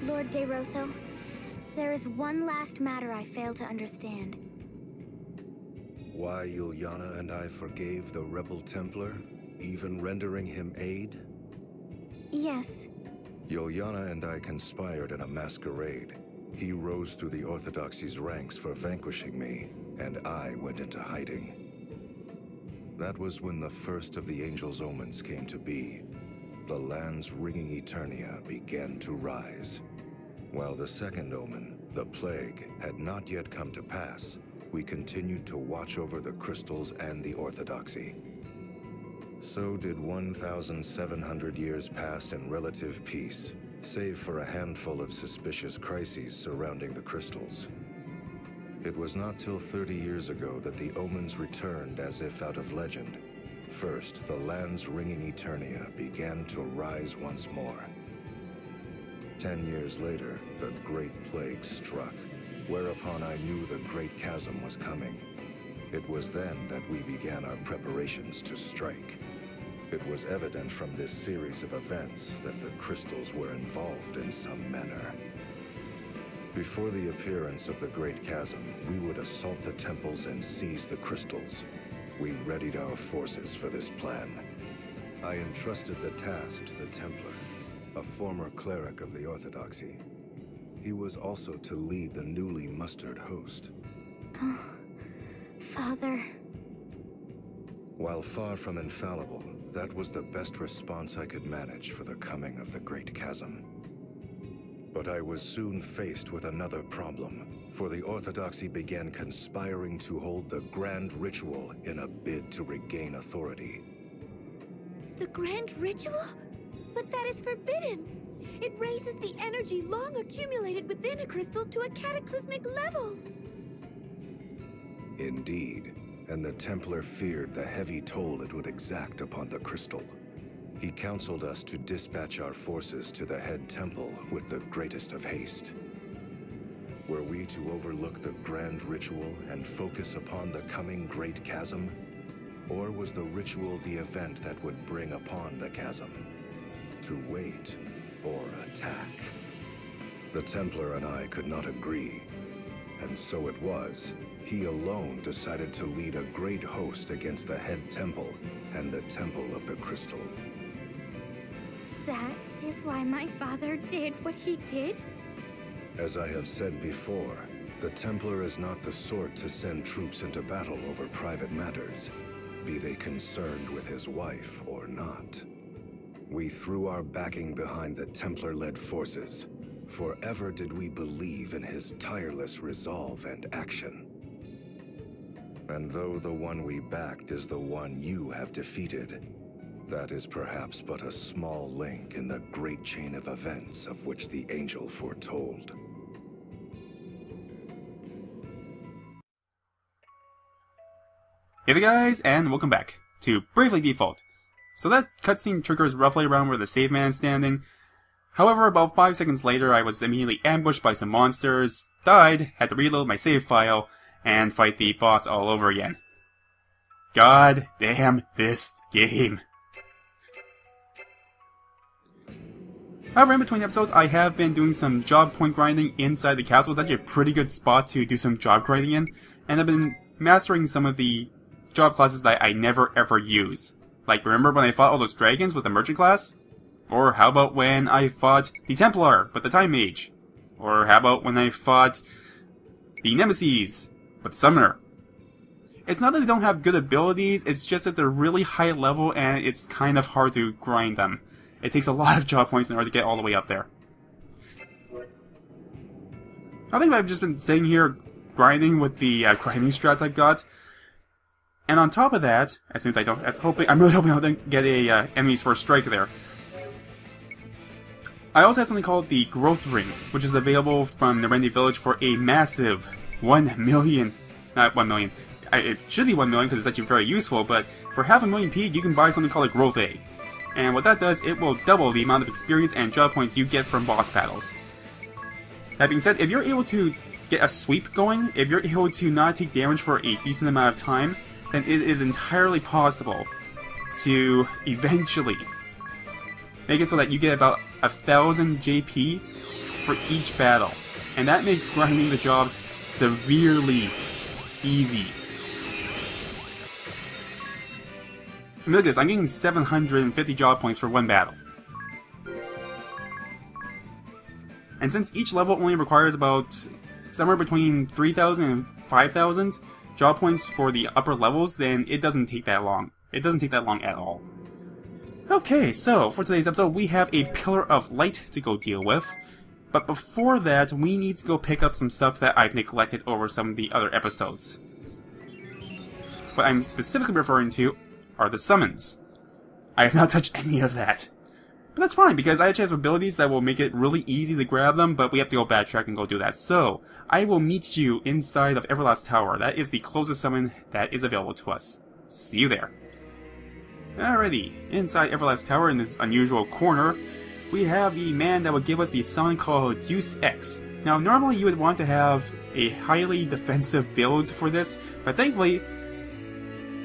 Lord De Rosso, there is one last matter I fail to understand. Why Juliana and I forgave the rebel Templar, even rendering him aid? Yes. Juliana and I conspired in a masquerade. He rose through the Orthodoxy's ranks for vanquishing me, and I went into hiding. That was when the first of the Angel's omens came to be. The land's ringing Eternia began to rise. While the second omen, the plague, had not yet come to pass, we continued to watch over the crystals and the Orthodoxy. So did 1,700 years pass in relative peace, save for a handful of suspicious crises surrounding the crystals. It was not till 30 years ago that the omens returned as if out of legend. First, the land's ringing Eternia began to rise once more. 10 years later, the Great Plague struck, whereupon I knew the Great Chasm was coming. It was then that we began our preparations to strike. It was evident from this series of events that the crystals were involved in some manner. Before the appearance of the Great Chasm, we would assault the temples and seize the crystals. We readied our forces for this plan. I entrusted the task to the Templar, a former cleric of the Orthodoxy. He was also to lead the newly mustered host. Oh, Father. While far from infallible, that was the best response I could manage for the coming of the Great Chasm. But I was soon faced with another problem, for the Orthodoxy began conspiring to hold the Grand Ritual in a bid to regain authority. The Grand Ritual? But that is forbidden! It raises the energy long accumulated within a crystal to a cataclysmic level! Indeed, and the Templar feared the heavy toll it would exact upon the crystal. He counseled us to dispatch our forces to the head temple with the greatest of haste. Were we to overlook the Grand Ritual and focus upon the coming Great Chasm? Or was the ritual the event that would bring upon the chasm? To wait or attack? The Templar and I could not agree, and so it was. He alone decided to lead a great host against the head temple and the Temple of the Crystal. That is why my father did what he did? As I have said before, the Templar is not the sort to send troops into battle over private matters, be they concerned with his wife or not. We threw our backing behind the Templar-led forces. Forever did we believe in his tireless resolve and action. And though the one we backed is the one you have defeated, that is perhaps but a small link in the great chain of events of which the Angel foretold. Hey there guys, and welcome back to Bravely Default. So that cutscene triggers roughly around where the save man is standing. However, about 5 seconds later I was immediately ambushed by some monsters, died, had to reload my save file, and fight the boss all over again. God damn this game. However, in between episodes, I have been doing some job point grinding inside the castle. It's actually a pretty good spot to do some job grinding in, and I've been mastering some of the job classes that I never ever use. Like, remember when I fought all those dragons with the merchant class? Or how about when I fought the Templar with the Time Mage? Or how about when I fought the Nemesis with the Summoner? It's not that they don't have good abilities, it's just that they're really high level and it's kind of hard to grind them. It takes a lot of job points in order to get all the way up there. I think I've just been sitting here grinding with the grinding strats I've got. And on top of that, as soon as I'm really hoping I don't get a enemy's first strike there. I also have something called the Growth Ring, which is available from Norende Village for a massive 1 million, not 1 million, it should be 1 million because it's actually very useful, but for half a million P, you can buy something called a Growth Egg. And what that does, it will double the amount of experience and job points you get from boss battles. That being said, if you're able to get a sweep going, if you're able to not take damage for a decent amount of time, then it is entirely possible to eventually make it so that you get about 1,000 JP for each battle, and that makes grinding the jobs severely easy. I mean, look at this, I'm getting 750 job points for one battle. And since each level only requires about somewhere between 3,000 and 5,000 job points for the upper levels, then it doesn't take that long. It doesn't take that long at all. Okay, so for today's episode, we have a Pillar of Light to go deal with. But before that, we need to go pick up some stuff that I've neglected over some of the other episodes. What I'm specifically referring to are the summons. I have not touched any of that. But that's fine, because I actually have abilities that will make it really easy to grab them, but we have to go backtrack and go do that. So, I will meet you inside of Everlast Tower. That is the closest summon that is available to us. See you there. Alrighty, inside Everlast Tower in this unusual corner, we have the man that will give us the summon called Deus Ex. Now, normally you would want to have a highly defensive build for this, but thankfully,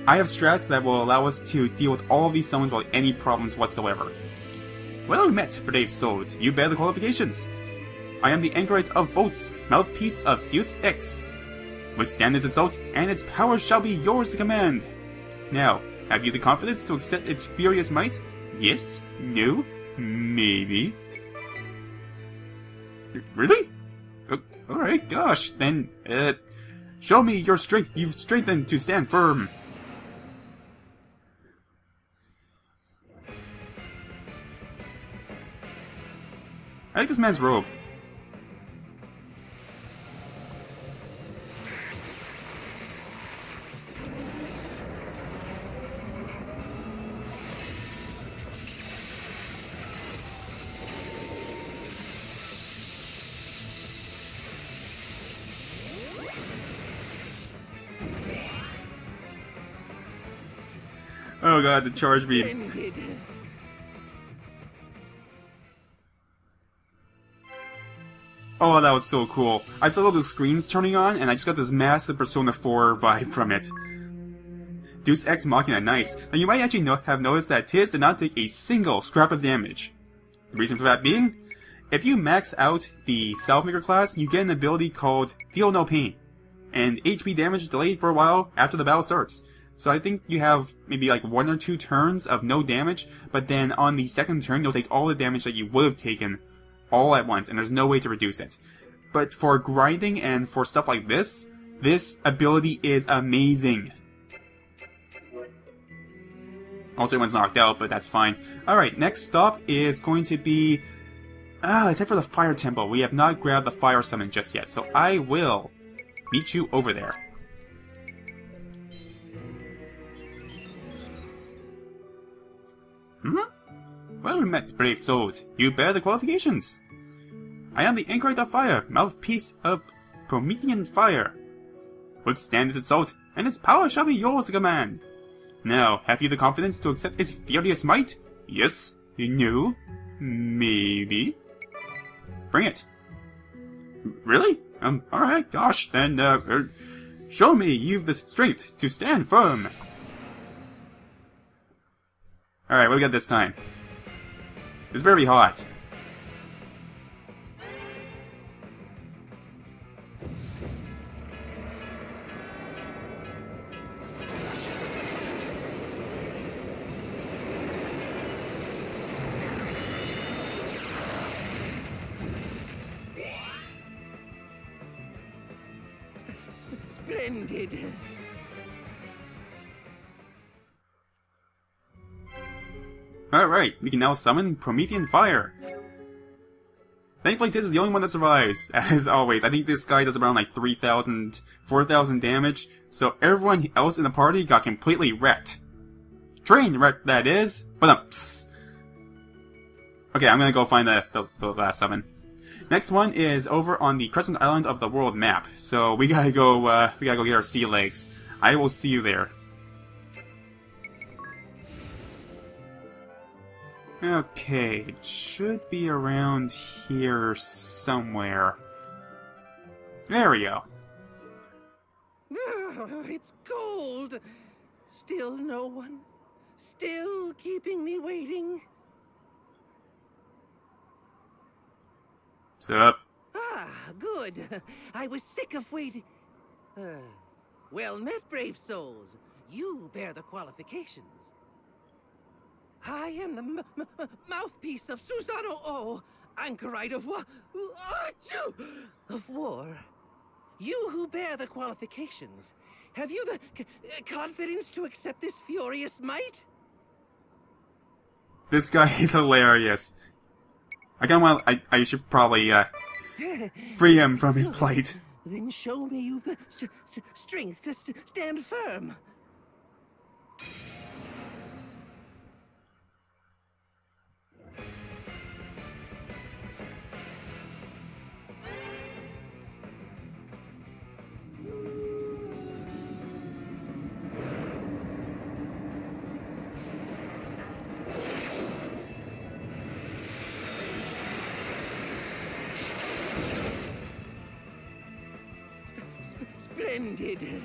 I have strats that will allow us to deal with all of these summons without any problems whatsoever. Well met, brave souls. You bear the qualifications. I am the anchorite of boats, mouthpiece of Deus Ex. Withstand its assault, and its power shall be yours to command. Now, have you the confidence to accept its furious might? Yes? No? Maybe? Really? Alright, gosh, then, show me your strength you've strengthened to stand firm. I like this man's robe. Oh god, the charge beam. Oh, that was so cool. I saw all the screens turning on, and I just got this massive Persona 4 vibe from it. Deus Ex Machina, nice. Now you might actually have noticed that Tiz did not take a single scrap of damage. The reason for that being, if you max out the Self-Maker class, you get an ability called Feel No Pain, and HP damage delayed for a while after the battle starts. So I think you have maybe like 1 or 2 turns of no damage, but then on the second turn you'll take all the damage that you would have taken all at once, and there's no way to reduce it. But for grinding and for stuff like this, this ability is amazing. Also, everyone's knocked out, but that's fine. Alright, next stop is going to be... except for the Fire Temple. We have not grabbed the Fire Summon just yet, so I will meet you over there. Well met, brave souls. You bear the qualifications. I am the anchorite of fire, mouthpiece of Promethean fire. Withstand its assault, and its power shall be yours to command. Now, have you the confidence to accept its furious might? Yes? No? Maybe? Bring it. Really? Alright, gosh, then, show me you've the strength to stand firm. Alright, what do we got this time? This better be hot. Splendid. Alright, we can now summon Promethean Fire. Thankfully, Tiz is the only one that survives, as always. I think this guy does around like 3,000, 4,000 damage, so everyone else in the party got completely wrecked. Train wrecked, that is, but okay, I'm gonna go find the last summon. Next one is over on the Crescent Island of the World map, so we gotta go get our sea legs. I will see you there. Okay, it should be around here somewhere. There we go. It's cold. Still no one. Still keeping me waiting. Sup? Ah, good. I was sick of waiting. Well met, brave souls. You bear the qualifications. I am the mouthpiece of Susano O, anchorite of of war. You who bear the qualifications, have you the confidence to accept this furious might? This guy is hilarious. I should probably free him from his plight. Then show me you've the strength to stand firm. Splendid.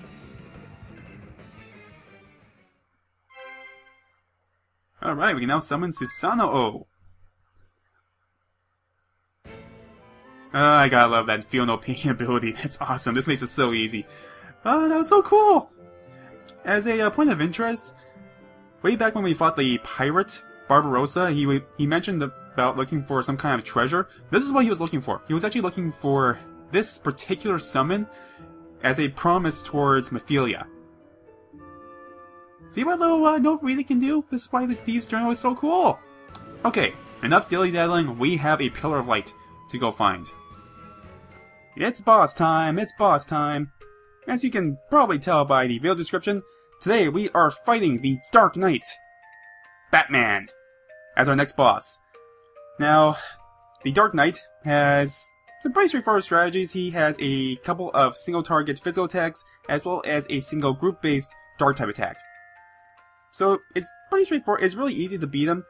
Alright, we can now summon Susano-o. I gotta love that feel no pain ability. That's awesome. This makes it so easy. Oh, that was so cool! As a point of interest, way back when we fought the pirate, Barbarossa, he mentioned about looking for some kind of treasure. This is what he was looking for. He was actually looking for this particular summon as a promise towards Mephilia. See what little note really can do? This is why the Tiz journal is so cool! Okay, enough dilly-daddling, we have a Pillar of Light to go find. It's boss time! It's boss time! As you can probably tell by the video description, today we are fighting the Dark Knight, Batman, as our next boss. Now, the Dark Knight has some pretty straightforward strategies. He has a couple of single-target physical attacks, as well as a single group-based dark-type attack. So, it's pretty straightforward. It's really easy to beat him.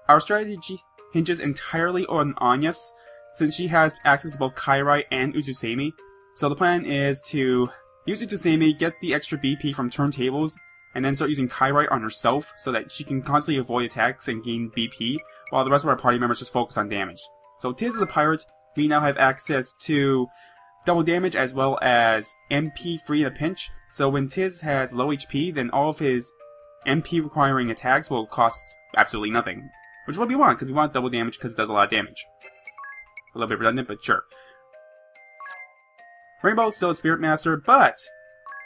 Our strategy hinges entirely on Agnès, since she has access to both Kairai and Utusemi. So the plan is to use Utusemi, get the extra BP from turntables, and then start using Kairai on herself, so that she can constantly avoid attacks and gain BP, while the rest of our party members just focus on damage. So Tiz is a pirate. We now have access to double damage as well as MP free in a pinch. So when Tiz has low HP, then all of his MP requiring attacks will cost absolutely nothing. Which is what we want, because we want double damage because it does a lot of damage. A little bit redundant, but sure. Ringabel is still a Spirit Master, but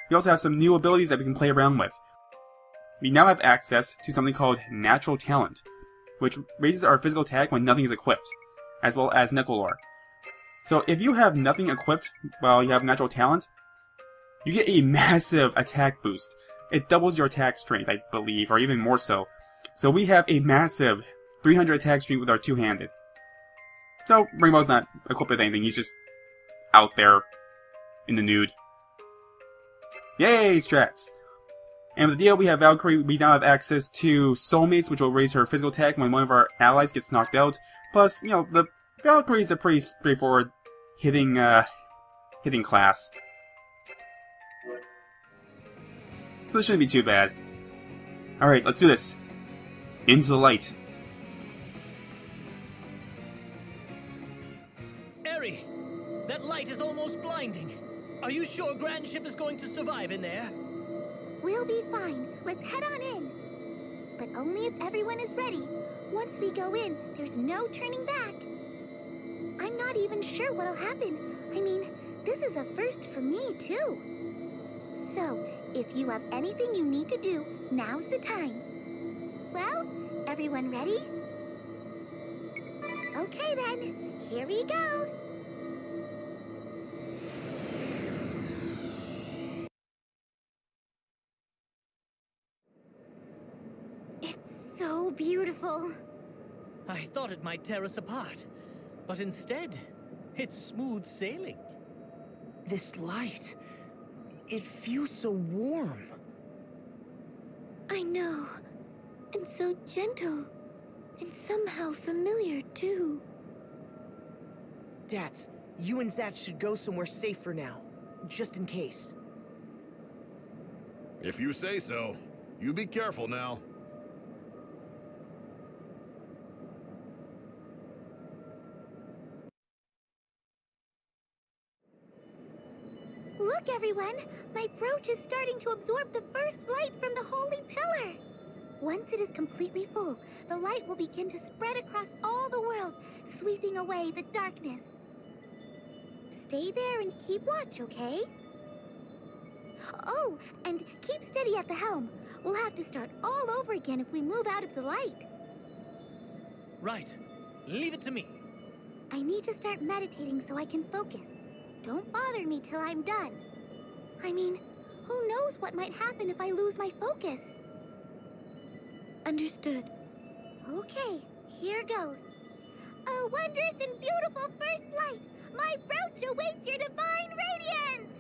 we also have some new abilities that we can play around with. We now have access to something called Natural Talent, which raises our physical attack when nothing is equipped, as well as Necolor. So if you have nothing equipped while you have Natural Talent, you get a massive attack boost. It doubles your attack strength, I believe, or even more so. So we have a massive 300 attack strength with our two-handed. So Ringabel's not equipped with anything, he's just out there in the nude. Yay, strats! And with the deal, we have Valkyrie. We now have access to Soulmates, which will raise her physical attack when one of our allies gets knocked out. Plus, you know, the Valkyrie is a pretty straightforward hitting class. So this shouldn't be too bad. Alright, let's do this. Into the light. Eri, that light is almost blinding. Are you sure Grand Ship is going to survive in there? We'll be fine. Let's head on in. But only if everyone is ready. Once we go in, there's no turning back. I'm not even sure what'll happen. I mean, this is a first for me, too. So, if you have anything you need to do, now's the time. Well, everyone ready? Okay then, here we go. It's so beautiful. I thought it might tear us apart, but instead, it's smooth sailing. This light, it feels so warm. I know. And so gentle. And somehow familiar, too. Dats, you and Zat should go somewhere safe for now. Just in case. If you say so. You be careful now. Look, everyone! My brooch is starting to absorb the first light from the holy pillar! Once it is completely full, the light will begin to spread across all the world, sweeping away the darkness. Stay there and keep watch, okay? Oh, and keep steady at the helm. We'll have to start all over again if we move out of the light. Right. Leave it to me. I need to start meditating so I can focus. Don't bother me till I'm done. I mean, who knows what might happen if I lose my focus? Understood. Okay, here goes. A wondrous and beautiful first light! My brooch awaits your divine radiance!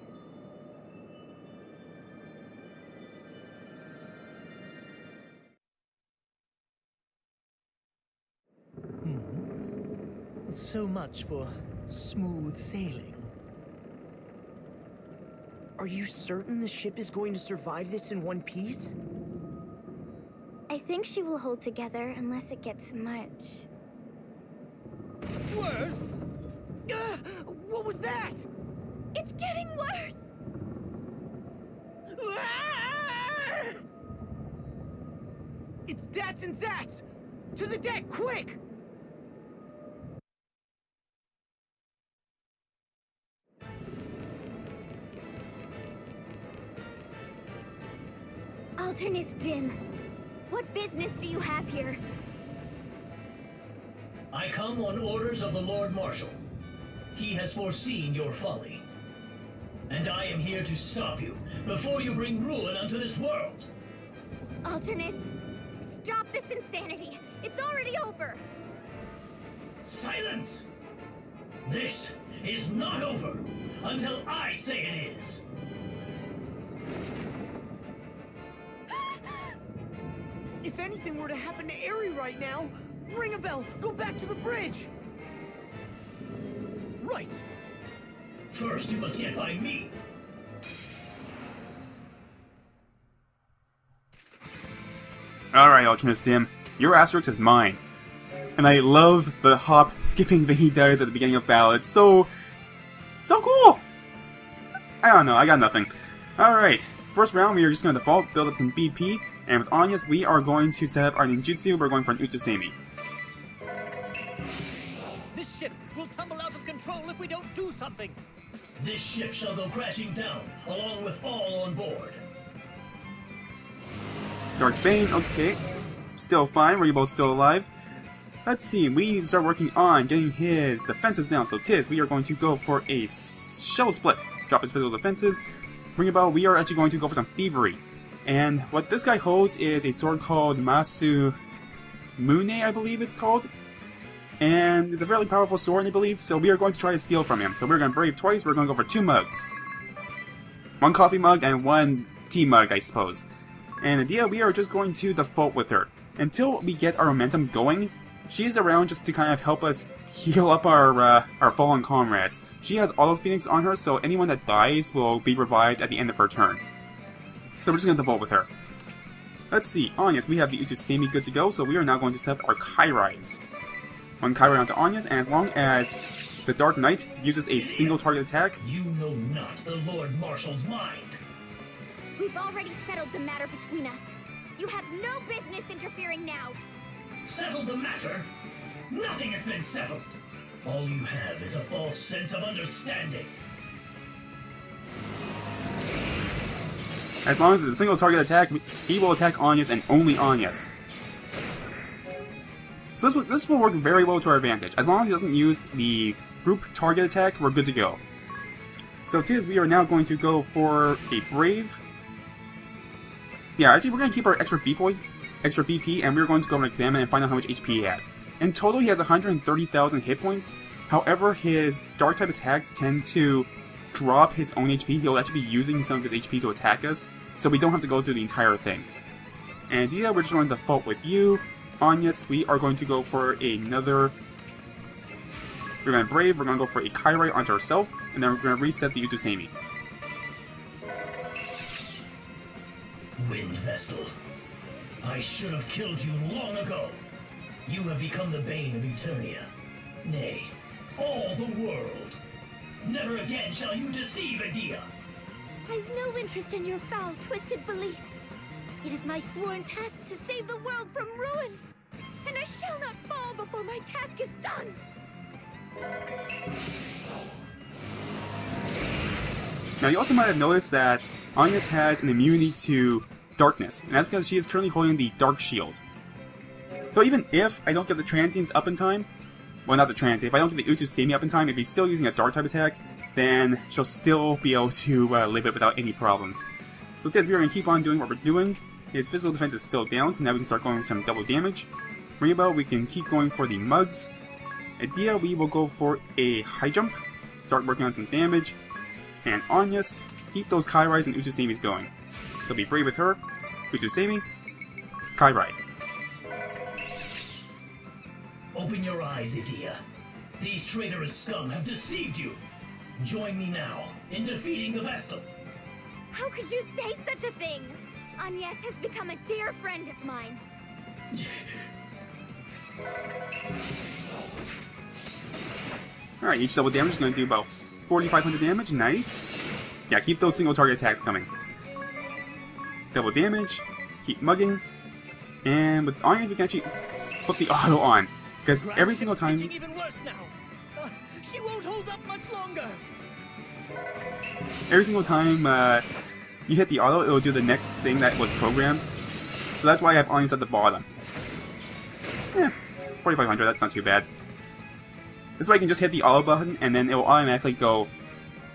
So much for smooth sailing. Are you certain the ship is going to survive this in one piece? I think she will hold together unless it gets much. Worse? What was that? It's getting worse! It's Dats and Zats! To the deck, quick! Alternis dim. What business do you have here? I come on orders of the Lord Marshal. He has foreseen your folly. And I am here to stop you before you bring ruin unto this world. Alternis, stop this insanity. It's already over. Silence! This is not over until I say it is. If anything were to happen to Aerie right now, Ringabel, go back to the bridge! Right. First, you must get by me. Alright, Alternis dim. Your asterisk is mine. And I love the hop skipping that he does at the beginning of battle. It's so cool! I don't know, I got nothing. Alright, first round we are just going to default, build up some BP, and with Agnès we are going to set up our ninjutsu, we're going for an Utsusemi. This ship will tumble out of control if we don't do something. This ship shall go crashing down, along with all on board. Dark Bane, okay. Still fine, Ringabel's still alive. Let's see, we need to start working on getting his defenses down. So Tiz, we are going to go for a shell split. Drop his physical defenses. Ringabel, we are actually going to go for some thievery. And what this guy holds is a sword called Masu Mune, I believe it's called. And it's a fairly powerful sword, I believe, so we are going to try to steal from him. So we're going to brave twice, we're going to go for 2 mugs. 1 coffee mug and 1 tea mug, I suppose. And the idea, we are just going to default with her. Until we get our momentum going, she is around just to kind of help us heal up our fallen comrades. She has Auto Phoenix on her, so anyone that dies will be revived at the end of her turn. So we're just going to default with her. Let's see, Agnès, we have the Utsusemi good to go, so we are now going to set up our Kairais. 1 Kairai onto Agnès, and as long as the Dark Knight uses a single target attack... You know not the Lord Marshal's mind. We've already settled the matter between us. You have no business interfering now. Settled the matter? Nothing has been settled. All you have is a false sense of understanding. As long as it's a single target attack, he will attack Agnès and only Agnès. So this will work very well to our advantage. As long as he doesn't use the group target attack, we're good to go. So Tiz, we are now going to go for a Brave. Yeah, actually we're going to keep our extra BP, and we're going to go and examine and find out how much HP he has. In total, he has 130,000 hit points. However, his dark type attacks tend to drop his own HP. He'll actually be using some of his HP to attack us, so we don't have to go through the entire thing. And yeah, we're just going to default with you. Agnès, we are going to go for another... We're going to Brave, we're going to go for a Kairai onto ourselves, and then we're going to reset the Utsusemi. Wind Vestal, I should have killed you long ago. You have become the bane of Eternia. Nay, all the world. Never again shall you deceive Edea. I've no interest in your foul, twisted beliefs. It is my sworn task to save the world from ruin. And I shall not fall before my task is done. Now you also might have noticed that Agnès has an immunity to darkness, and that's because she is currently holding the Dark Shield. So even if I don't get the transients up in time, well, not the transient, if I don't get the Utusemi up in time, if he's still using a dark type attack, then she'll still be able to live it without any problems. So Tiz, we're going to keep on doing what we're doing. His physical defense is still down, so now we can start going with some double damage. Ringabel, we can keep going for the mugs. Adia, we will go for a high jump, start working on some damage. And Agnès, keep those Kairais and Utusemis going. So be brave with her. Utusemi, Kairai. Open your eyes, Adia. These traitorous scum have deceived you. Join me now in defeating the Vestal. How could you say such a thing? Agnès has become a dear friend of mine. Alright, each double damage is going to do about 4,500 damage. Nice. Yeah, keep those single target attacks coming. Double damage. Keep mugging. And with Iron, we can actually put the auto on. Because every single time... Even worse now. She won't hold up much longer. Every single time you hit the auto, it will do the next thing that was programmed. So that's why I have Agnès at the bottom. Yeah, 4,500, that's not too bad. This way I can just hit the auto button, and then it will automatically go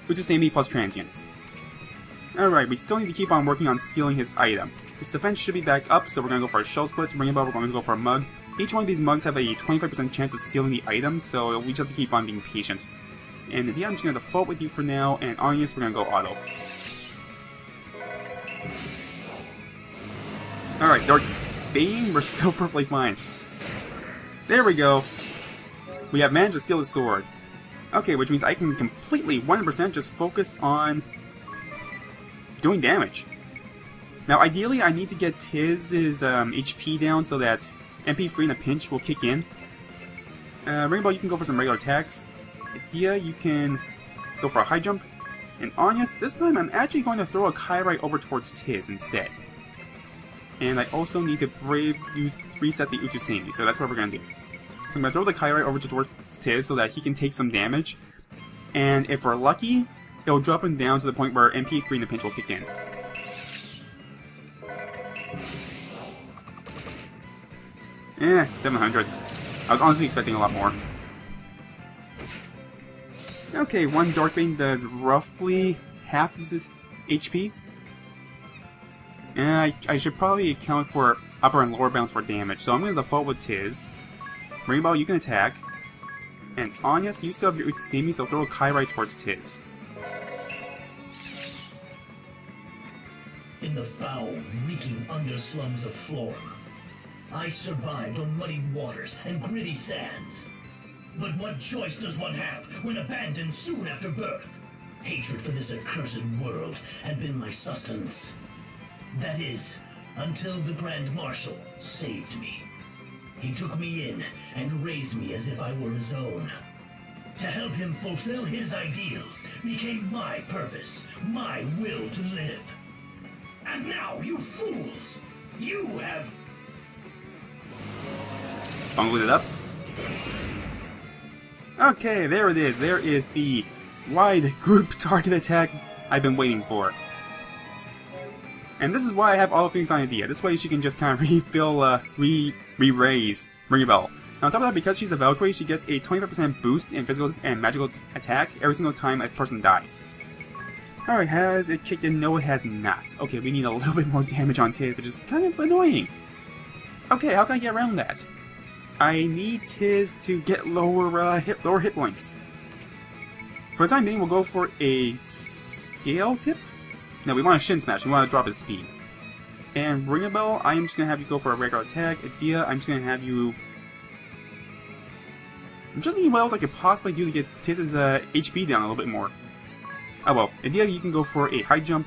Utusemi plus transients. Alright, we still need to keep on working on stealing his item. His defense should be back up, so we're going to go for a shell split. Ringabel, we're going to go for a mug. Each one of these mugs have a 25% chance of stealing the item, so we just have to keep on being patient. And yeah, I'm just going to default with you for now, and Agnès, we're going to go auto. Alright, Dark Bane, we're still perfectly fine. There we go. We have managed to steal the sword. Okay, which means I can completely, 100% just focus on doing damage. Now, ideally, I need to get Tiz's HP down so that MP free in a pinch will kick in. Ringabel, you can go for some regular attacks. Adia, you can go for a high jump. And Agnès, this time I'm actually going to throw a Kairai over towards Tiz instead. And I also need to reset the Utusemi, so that's what we're going to do. So I'm going to throw the Kairai over towards Tiz so that he can take some damage. And if we're lucky, it'll drop him down to the point where MP free in the pinch will kick in. Eh, 700. I was honestly expecting a lot more. Okay, one Darkbane does roughly half of his HP. And I should probably account for upper and lower bounds for damage, so I'm going to default with Tiz. Ringabel, you can attack. And Agnès, you still have your Utusemi, so throw a Kairai towards Tiz. In the foul, reeking underslums of Florem, I survived on muddied waters and gritty sands. But what choice does one have when abandoned soon after birth? Hatred for this accursed world had been my sustenance. That is, until the Grand Marshal saved me. He took me in and raised me as if I were his own. To help him fulfill his ideals became my purpose, my will to live. And now, you fools, you have... Bungled it up. Okay, there it is. There is the wide group target attack I've been waiting for. And this is why I have all things on Adia. This way she can just kind of refill, re-raise Ringabel. Now on top of that, because she's a Valkyrie, she gets a 25% boost in physical and magical attack every single time a person dies. Alright, has it kicked in? No, it has not. Okay, we need a little bit more damage on Tiz, which is kind of annoying. Okay, how can I get around that? I need Tiz to get lower hit points. For the time being, we'll go for a scale tip. No, we want a Shin Smash. We want to drop his speed. And Ringabel, I'm just going to have you go for a regular attack. Adia, I'm just going to have you... I'm just thinking what else I could possibly do to get Tiz's HP down a little bit more. Oh well, Adia, you can go for a high jump.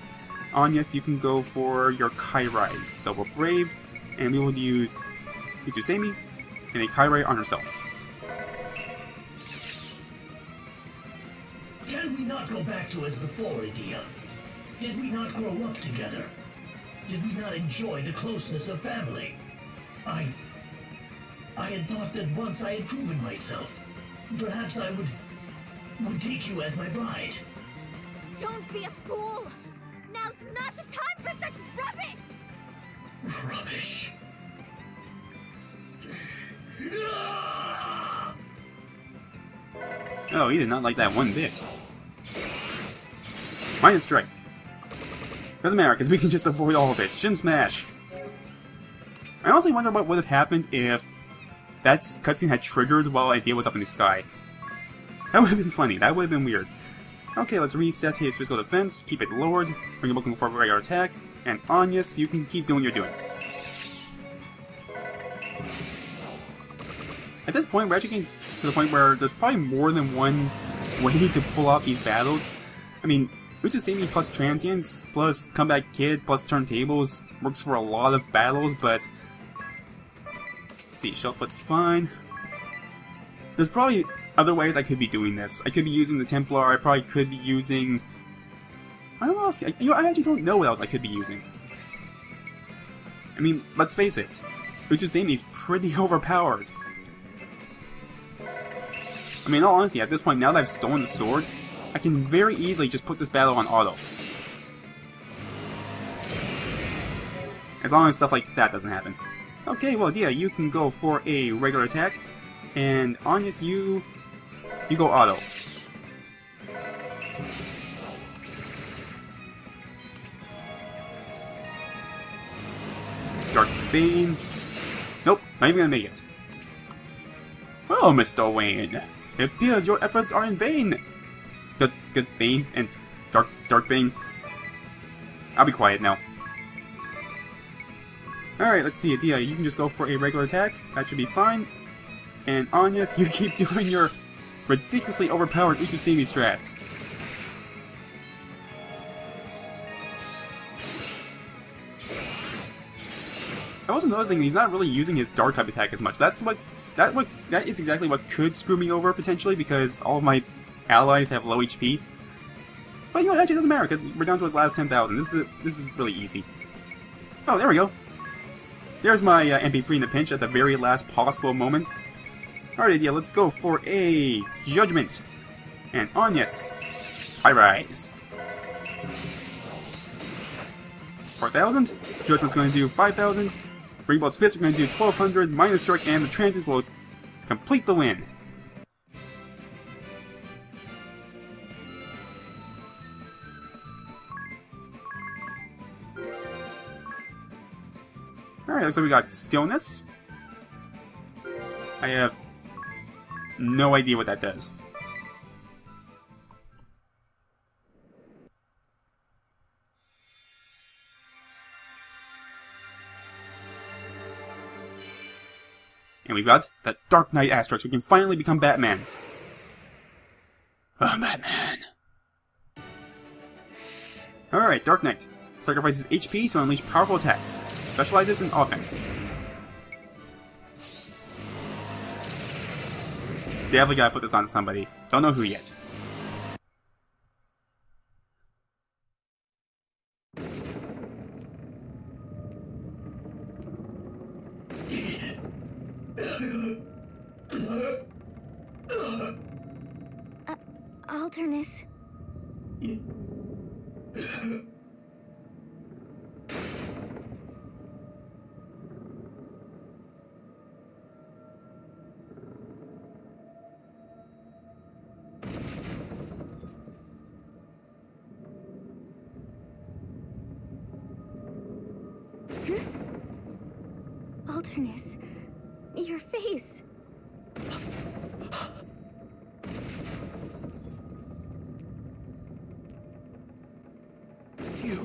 Agnès, you can go for your Kairais. So we're brave, and we will use Utusemi and a Kairai on herself. Can we not go back to as before, Adia? Did we not grow up together? Did we not enjoy the closeness of family? I had thought that once I had proven myself, perhaps I would take you as my bride. Don't be a fool! Now's not the time for such rubbish! Rubbish. Oh, he did not like that one bit. Minus strike. Doesn't matter, because we can just avoid all of it. Shin Smash! I honestly wonder what would have happened if that cutscene had triggered while Idea was up in the sky. That would have been funny. That would have been weird. Okay, let's reset his physical defense, keep it lowered, bring him looking for a regular attack, and Agnès, you can keep doing what you're doing. At this point, we're actually getting to the point where there's probably more than one way to pull off these battles. I mean, Utsumi plus Transients, plus Comeback Kid, plus Turntables works for a lot of battles, but... Let's see, Shell Split's fine. There's probably other ways I could be doing this. I could be using the Templar, I probably could be using... I don't know what else, I actually don't know what else I could be using. I mean, let's face it, Utsumi's pretty overpowered. I mean, in all honesty, at this point, now that I've stolen the sword, I can very easily just put this battle on auto. As long as stuff like that doesn't happen. Okay, well, yeah, you can go for a regular attack, and Agnès, you go auto. Dark Bane. Nope, not even gonna make it. Oh, Mr. Wayne, it appears your efforts are in vain. Because Bane and Dark Bane. I'll be quiet now. Alright, let's see, Adia, you can just go for a regular attack. That should be fine. And Agnès, you keep doing your ridiculously overpowered Utsumi strats. I wasn't noticing he's not really using his dark type attack as much. That is exactly what could screw me over potentially, because all of my allies have low HP. But you know, it actually doesn't matter because we're down to his last 10,000. This is really easy. Oh, there we go. There's my MP3 in the pinch at the very last possible moment. Alright, yeah, let's go for a Judgment. And Agnès, I rise. 4,000. Judgment's going to do 5,000. Rainbow's Fist are going to do 1,200. Minus Strike and the Trances will complete the win. Alright, so we got Stillness. I have no idea what that does. And we've got that Dark Knight asterisk. We can finally become Batman. I'm Batman. Alright, Dark Knight. Sacrifices HP to unleash powerful attacks. Specializes in offense. Definitely gotta put this on somebody. Don't know who yet. Alternis. Alternis, your face. You...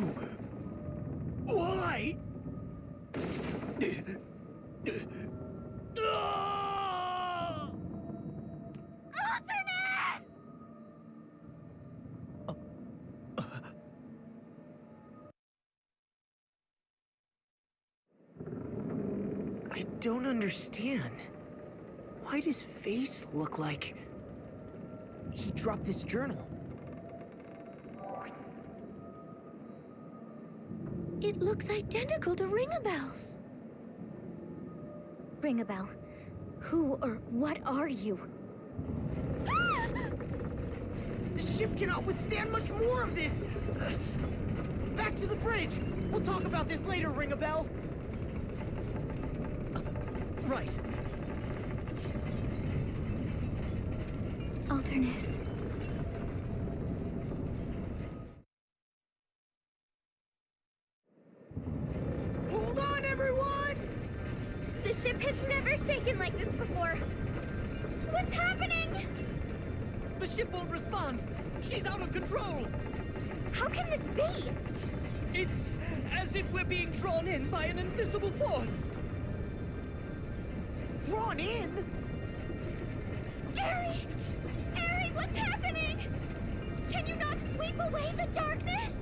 Why? Alternis! I don't understand. Why'd his face look like... he dropped this journal? It looks identical to Ringabel's. Ringabel, who or what are you? The ship cannot withstand much more of this! Back to the bridge! We'll talk about this later, Ringabel! Right. Alternis. Hold on, everyone! The ship has never shaken like this before. What's happening? The ship won't respond. She's out of control. How can this be? It's as if we're being drawn in by an invisible force. Drawn in? Eri! Eri, what's happening? Can you not sweep away the darkness?